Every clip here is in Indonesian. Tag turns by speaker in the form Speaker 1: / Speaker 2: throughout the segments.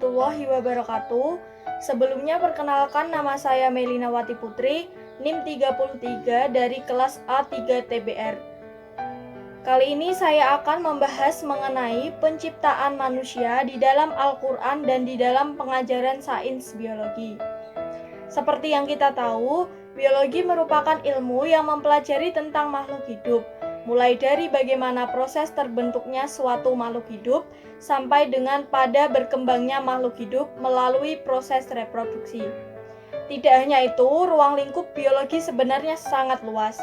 Speaker 1: warahmatullahi wabarakatuh. Sebelumnya perkenalkan, nama saya Melina Wati Putri, NIM 33 dari kelas A3 TBR. Kali ini saya akan membahas mengenai penciptaan manusia di dalam Al-Quran dan di dalam pengajaran sains biologi. Seperti yang kita tahu, biologi merupakan ilmu yang mempelajari tentang makhluk hidup, mulai dari bagaimana proses terbentuknya suatu makhluk hidup sampai dengan pada berkembangnya makhluk hidup melalui proses reproduksi. Tidak hanya itu, ruang lingkup biologi sebenarnya sangat luas.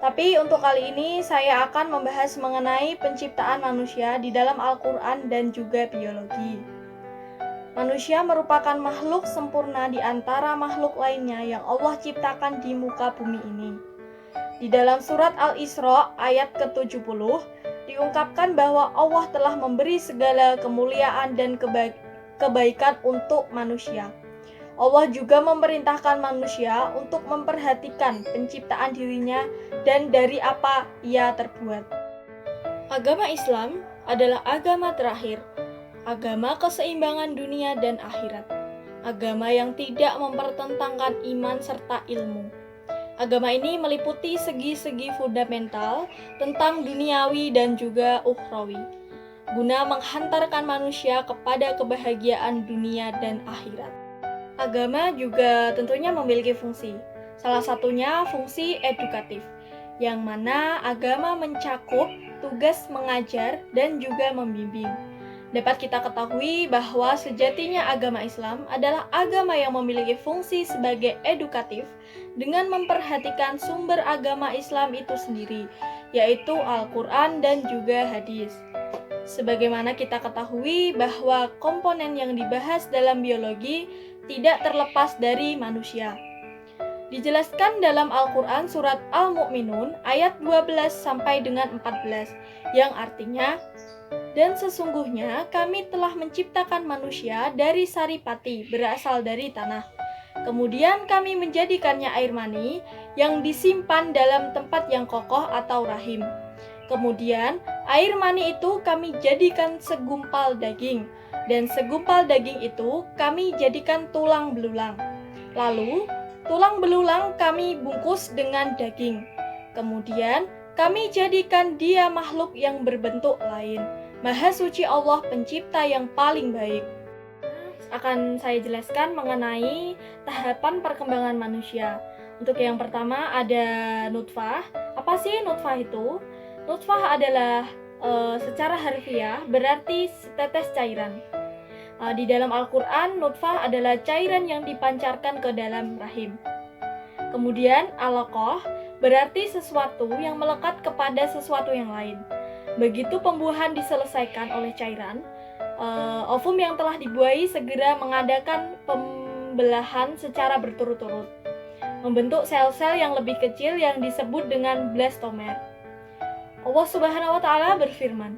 Speaker 1: Tapi untuk kali ini saya akan membahas mengenai penciptaan manusia di dalam Al-Quran dan juga biologi. Manusia merupakan makhluk sempurna di antara makhluk lainnya yang Allah ciptakan di muka bumi ini. Di dalam surat Al-Isra ayat ke-70 diungkapkan bahwa Allah telah memberi segala kemuliaan dan kebaikan untuk manusia. Allah juga memerintahkan manusia untuk memperhatikan penciptaan dirinya dan dari apa ia terbuat. Agama Islam adalah agama terakhir, agama keseimbangan dunia dan akhirat, agama yang tidak mempertentangkan iman serta ilmu. Agama ini meliputi segi-segi fundamental tentang duniawi dan juga ukhrawi, guna menghantarkan manusia kepada kebahagiaan dunia dan akhirat. Agama juga tentunya memiliki fungsi, salah satunya fungsi edukatif, yang mana agama mencakup tugas mengajar dan juga membimbing. Dapat kita ketahui bahwa sejatinya agama Islam adalah agama yang memiliki fungsi sebagai edukatif dengan memperhatikan sumber agama Islam itu sendiri, yaitu Al-Quran dan juga hadis. Sebagaimana kita ketahui bahwa komponen yang dibahas dalam biologi tidak terlepas dari manusia. Dijelaskan dalam Al-Quran surat Al-Mu'minun ayat 12 sampai dengan 14, yang artinya, dan sesungguhnya kami telah menciptakan manusia dari saripati berasal dari tanah. Kemudian kami menjadikannya air mani yang disimpan dalam tempat yang kokoh atau rahim. Kemudian air mani itu kami jadikan segumpal daging, dan segumpal daging itu kami jadikan tulang belulang. Lalu tulang belulang kami bungkus dengan daging. Kemudian kami jadikan dia makhluk yang berbentuk lain. Maha suci Allah pencipta yang paling baik. Akan saya jelaskan mengenai tahapan perkembangan manusia. Untuk yang pertama ada nutfah. Apa sih nutfah itu? Nutfah adalah secara harfiah berarti setetes cairan. Di dalam Al-Quran, nutfah adalah cairan yang dipancarkan ke dalam rahim. Kemudian alaqah berarti sesuatu yang melekat kepada sesuatu yang lain. Begitu pembuahan diselesaikan oleh cairan, ovum yang telah dibuahi segera mengadakan pembelahan secara berturut-turut, membentuk sel-sel yang lebih kecil yang disebut dengan blastomer. Allah Subhanahu wa Ta'ala berfirman,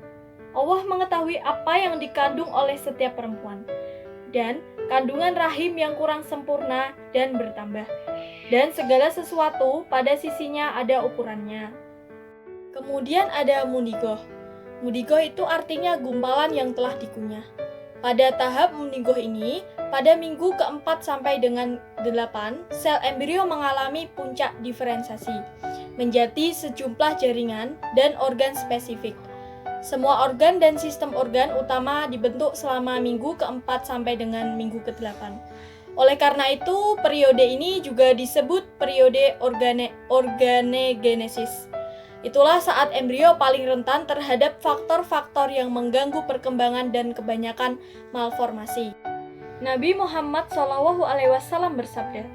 Speaker 1: Allah mengetahui apa yang dikandung oleh setiap perempuan, dan kandungan rahim yang kurang sempurna dan bertambah, dan segala sesuatu pada sisinya ada ukurannya. Kemudian ada munigoh. Munigoh itu artinya gumpalan yang telah dikunyah. Pada tahap munigoh ini, pada minggu keempat sampai dengan 8, sel embrio mengalami puncak diferensiasi, menjadi sejumlah jaringan dan organ spesifik. Semua organ dan sistem organ utama dibentuk selama minggu keempat sampai dengan minggu ke-8. Oleh karena itu, periode ini juga disebut periode organogenesis. Itulah saat embrio paling rentan terhadap faktor-faktor yang mengganggu perkembangan dan kebanyakan malformasi. Nabi Muhammad SAW bersabda,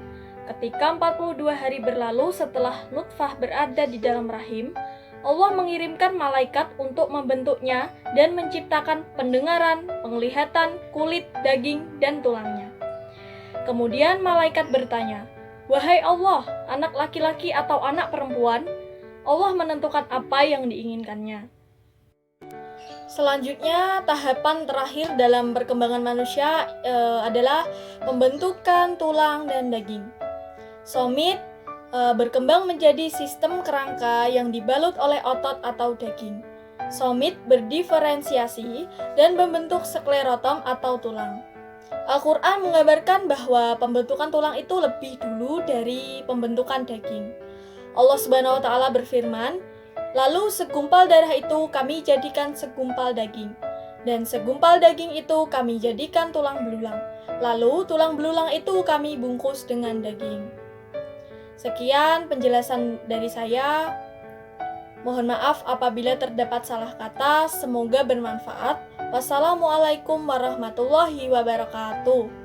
Speaker 1: ketika 42 hari berlalu setelah nutfah berada di dalam rahim, Allah mengirimkan malaikat untuk membentuknya dan menciptakan pendengaran, penglihatan, kulit, daging, dan tulangnya. Kemudian malaikat bertanya, "Wahai Allah, anak laki-laki atau anak perempuan?" Allah menentukan apa yang diinginkannya. Selanjutnya, tahapan terakhir dalam perkembangan manusia adalah pembentukan tulang dan daging. Somit berkembang menjadi sistem kerangka yang dibalut oleh otot atau daging. Somit berdiferensiasi dan membentuk sklerotom atau tulang. Al-Quran menggambarkan bahwa pembentukan tulang itu lebih dulu dari pembentukan daging. Allah Subhanahu wa Ta'ala berfirman, "Lalu segumpal darah itu kami jadikan segumpal daging, dan segumpal daging itu kami jadikan tulang belulang. Lalu tulang belulang itu kami bungkus dengan daging." Sekian penjelasan dari saya. Mohon maaf apabila terdapat salah kata, semoga bermanfaat. Wassalamualaikum warahmatullahi wabarakatuh.